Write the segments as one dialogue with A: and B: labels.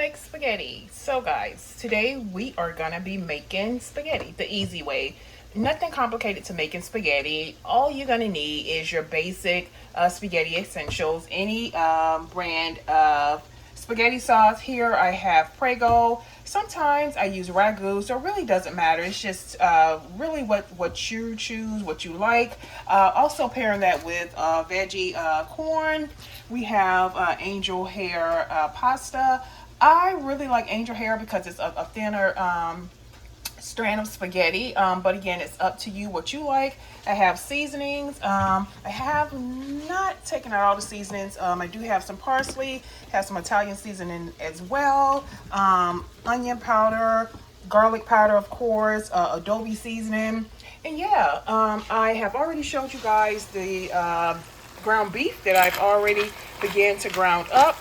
A: make spaghetti. So guys, today we are gonna be making spaghetti the easy way. Nothing complicated to making spaghetti. All you're gonna need is your basic spaghetti essentials, any brand of spaghetti sauce. Here I have Prego. Sometimes I use ragu, so it really doesn't matter. It's just really what you choose, what you like. Also pairing that with veggie corn. We have angel hair pasta. I really like angel hair because it's a thinner strand of spaghetti, but again, it's up to you what you like. I have seasonings. I have not taken out all the seasonings. I do have some parsley, have some Italian seasoning as well, onion powder, garlic powder, of course, adobe seasoning. And yeah, I have already showed you guys the ground beef that I've already began to ground up.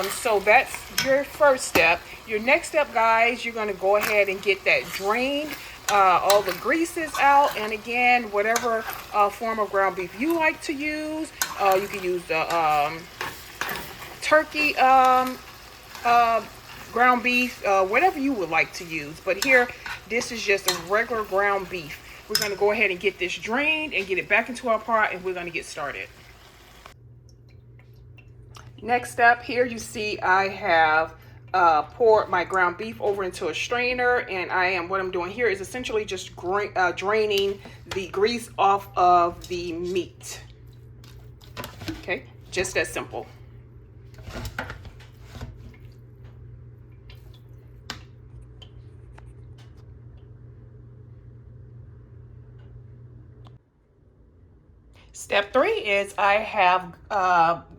A: So that's your first step. Your next step, guys, you're going to go ahead and get that drained, all the greases out. And again, whatever form of ground beef you like to use, you can use the turkey ground beef, whatever you would like to use. But here, this is just a regular ground beef. We're going to go ahead and get this drained and get it back into our pot, and we're going to get started. Next up, here you see I have poured my ground beef over into a strainer, and what I'm doing here is essentially just draining the grease off of the meat. Okay, just that simple. Step 3 is I have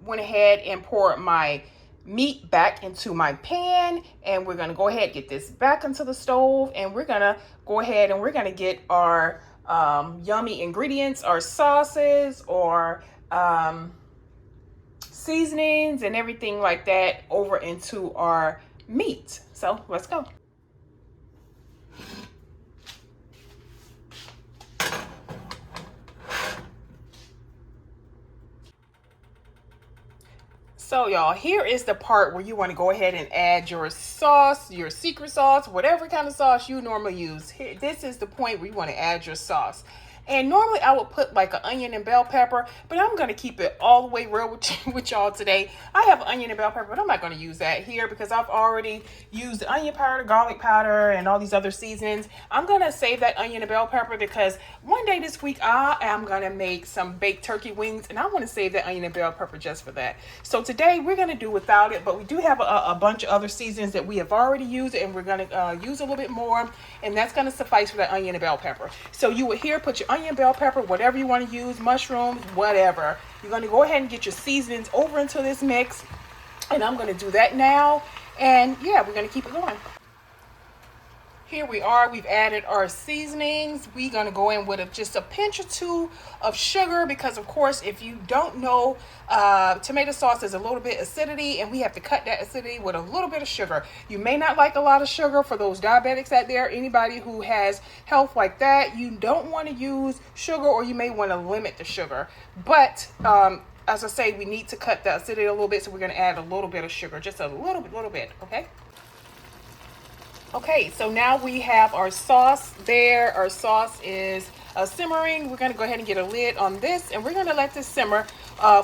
A: went ahead and poured my meat back into my pan, and we're going to go ahead and get this back into the stove, and we're going to go ahead and we're going to get our yummy ingredients, our sauces, or seasonings and everything like that over into our meat. So let's go. So y'all, here is the part where you want to go ahead and add your sauce, your secret sauce, whatever kind of sauce you normally use. This is the point where you want to add your sauce. And normally I would put like an onion and bell pepper, but I'm going to keep it all the way real with y'all today. I have onion and bell pepper, but I'm not going to use that here because I've already used the onion powder, garlic powder, and all these other seasonings. I'm going to save that onion and bell pepper because one day this week I am going to make some baked turkey wings, and I want to save that onion and bell pepper just for that. So today we're going to do without it, but we do have a bunch of other seasonings that we have already used, and we're going to use a little bit more, and that's going to suffice for that onion and bell pepper. So you would here put your onion, bell pepper, whatever you want to use, mushrooms, whatever. You're going to go ahead and get your seasonings over into this mix, and I'm going to do that now. And yeah, we're going to keep it going. Here we are. We've added our seasonings. We're going to go in with just a pinch or two of sugar because, of course, if you don't know, tomato sauce is a little bit acidity, and we have to cut that acidity with a little bit of sugar. You may not like a lot of sugar for those diabetics out there. Anybody who has health like that, you don't want to use sugar, or you may want to limit the sugar. But as I say, we need to cut the acidity a little bit, so we're going to add a little bit of sugar, just a little bit, okay? Okay, so now we have our sauce there. Our sauce is simmering. We're going to go ahead and get a lid on this, and we're going to let this simmer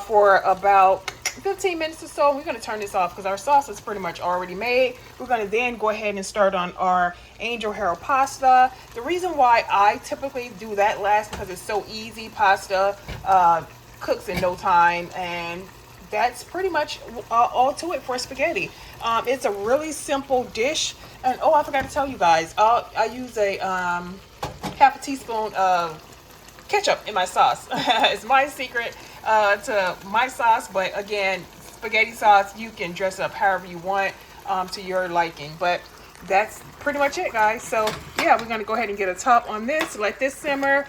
A: for about 15 minutes or so. We're going to turn this off because our sauce is pretty much already made. We're going to then go ahead and start on our angel hair pasta. The reason why I typically do that last because it's so easy. Pasta cooks in no time, and that's pretty much all to it for spaghetti. It's a really simple dish. And oh, I forgot to tell you guys, I use a half a teaspoon of ketchup in my sauce. It's my secret to my sauce, but again, spaghetti sauce, you can dress up however you want to your liking. But that's pretty much it, guys. So yeah, we're gonna go ahead and get a top on this, let this simmer,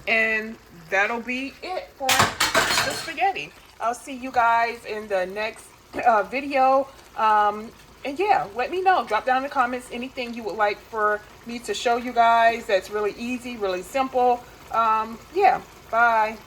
A: and that'll be it for the spaghetti. I'll see you guys in the next video. And yeah, let me know. Drop down in the comments anything you would like for me to show you guys that's really easy, really simple. Yeah, bye.